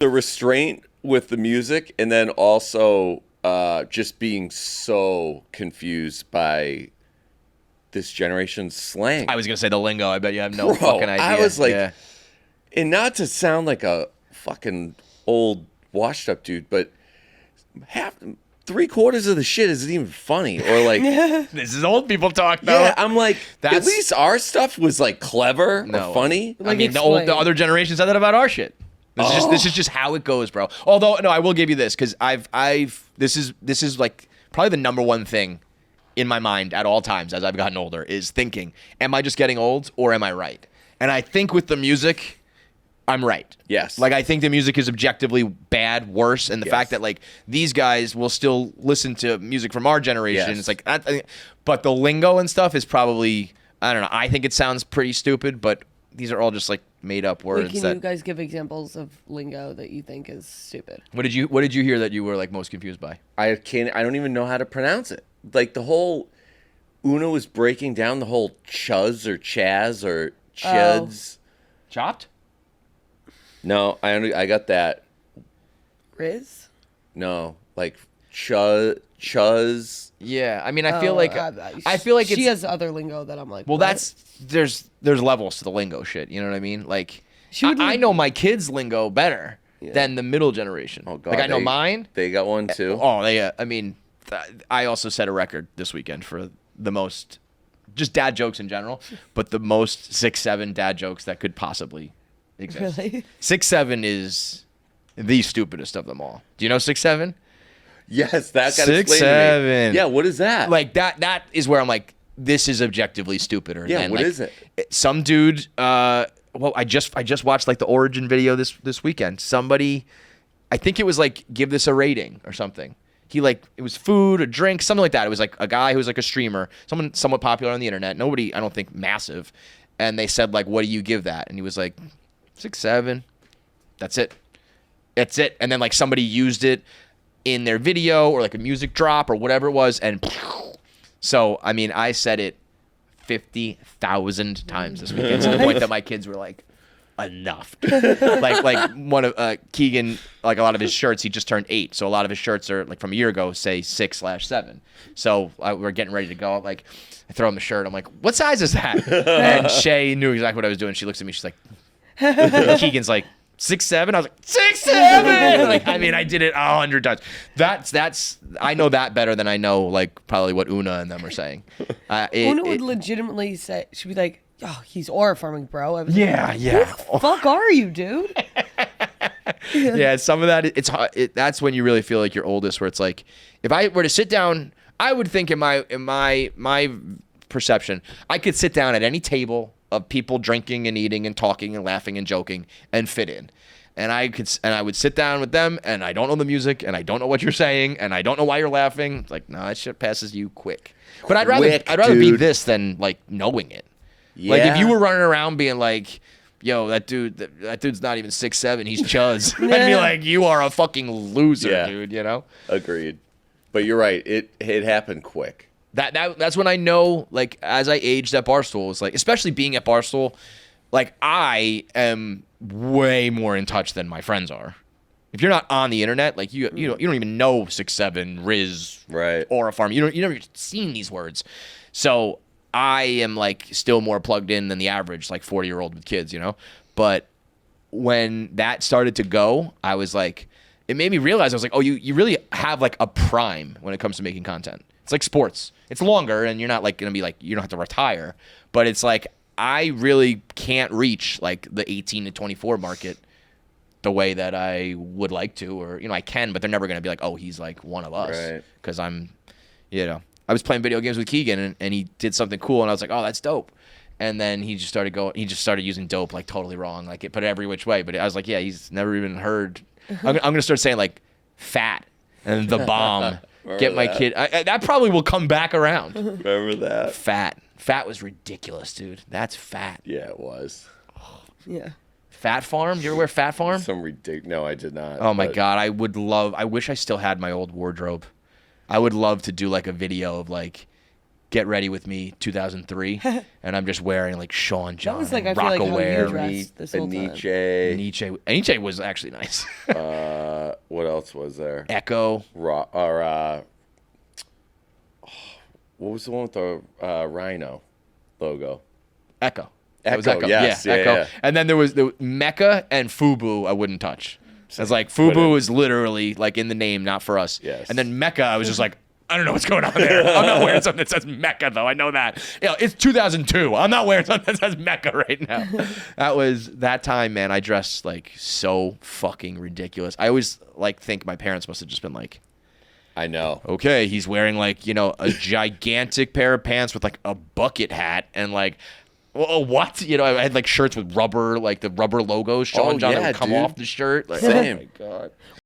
the restraint with the music, and then also just being so confused by this generation's slang. I was gonna say the lingo. I bet you have no Bro, fucking idea. I was like, yeah. and not to sound like a fucking old washed up dude, but three-quarters of the shit isn't even funny, or like This is old people talk, though. yeah, I'm like, at least our stuff was like clever or funny. I mean, the other generation said that about our shit. This is just how it goes, bro. Although, no, I will give you this, because this is like probably the number one thing in my mind at all times as I've gotten older is thinking, am I just getting old or am I right? And I think with the music, I'm right. Yes. Like, I think the music is objectively bad, worse, and the fact that, like, these guys will still listen to music from our generation. It's like, but the lingo and stuff is probably, I don't know, I think it sounds pretty stupid, but these are all just, like, made up words. Wait, can you guys give examples of lingo that you think is stupid? What did you hear that you were, like, most confused by? I don't even know how to pronounce it. Like the whole Una was breaking down the whole chuz or chaz or chuds. Chopped? No, I got that. Riz? No, like chuz. Yeah, I mean, I feel like she has other lingo that I'm like, well, what? there's levels to the lingo shit. You know what I mean? Like, I know my kids' lingo better than the middle generation. Oh God, like I know mine. They got one too. Oh, they. I mean, I also set a record this weekend for the most, just dad jokes in general, but the most 6-7 dad jokes that could possibly exist. Really? 6-7 is the stupidest of them all. Do you know 6-7? Yes, that got 6-7. Yeah, what is that? Like that is where I'm like, this is objectively stupider. Yeah, than, what like, is it? Some dude. Well, I just watched like the origin video this weekend. Somebody, I think it was like, give this a rating or something. He like, it was food or drink, something like that. It was like a guy who was like a streamer, someone somewhat popular on the internet. Nobody, I don't think, massive. And they said like, what do you give that? And he was like, 6-7. That's it. That's it. And then like somebody used it in their video or like a music drop or whatever it was, and so I mean, I said it 50,000 times this weekend to the point that my kids were like, enough. like one of Keegan, like a lot of his shirts, he just turned 8, so a lot of his shirts are like from a year ago, say 6/7. So we're getting ready to go. Like, I throw him the shirt. I'm like, what size is that? And Shay knew exactly what I was doing. She looks at me. She's like, Keegan's like, 6-7. I was like, 6-7. Like, I mean, I did it 100 times. That's I know that better than I know like probably what Una and them are saying. Una would legitimately say, she'd be like, oh, he's aura farming, bro. I was yeah. Who the fuck are you, dude? Yeah, some of that that's when you really feel like you're oldest, where it's like, if I were to sit down, I would think in my perception, I could sit down at any table of people drinking and eating and talking and laughing and joking and fit in. And I would sit down with them, and I don't know the music, and I don't know what you're saying, and I don't know why you're laughing. It's like, no, that shit passes you quick. But I'd rather be this than like knowing it. Yeah. Like if you were running around being like, yo, that dude's not even 6'7", he's chuz. I'd be like, you are a fucking loser, dude, you know? Agreed. But you're right, it happened quick. That's when I know, like, as I aged at Barstool, it's like, especially being at Barstool, like, I am way more in touch than my friends are. If you're not on the internet, like, you don't even know 6'7", Riz, right, Aura Farm. You never seen these words. So I am, like, still more plugged in than the average, like, 40-year-old with kids, you know? But when that started to go, I was like, it made me realize, I was like, oh, you really have, like, a prime when it comes to making content. It's like sports. It's longer, and you're not like going to be like, you don't have to retire. But it's like, I really can't reach like the 18 to 24 market the way that I would like to, or, you know, I can, but they're never going to be like, oh, he's like one of us. Right. Because I'm, you know, I was playing video games with Keegan, and he did something cool, and I was like, oh, that's dope. And then he just started using dope like totally wrong, like it put it every which way. But I was like, yeah, he's never even heard. I'm going to start saying like fat and the bomb. Get my kid. That probably will come back around. Remember that? Fat was ridiculous, dude. That's fat. Yeah, it was. Yeah. Fat Farm? You ever wear Fat Farm? Some ridiculous. No, I did not. Oh my God, I wish I still had my old wardrobe. I would love to do like a video of like Get Ready With Me 2003, and I'm just wearing like Sean John, was like, and I feel like how you Rockaware. dressed this whole time. Nietzsche. Was actually nice. What else was there? Echo. What was the one with the rhino logo? Echo. That was Echo, yes. Yeah, Yeah, Echo. yeah. And then there was the Mecca and Fubu I wouldn't touch. I was like, Fubu is literally like in the name, not for us. Yes. And then Mecca, I was just like, I don't know what's going on there. I'm not wearing something that says Mecca, though. I know that. It's 2002. I'm not wearing something that says Mecca right now. That time, man, I dressed like so fucking ridiculous. I always like think my parents must have just been like, I know. okay, he's wearing like, a gigantic pair of pants with like a bucket hat and like, well, what? I had like shirts with rubber, like the rubber logos, Sean John, that would come dude. off the shirt. Like, Same. oh my God.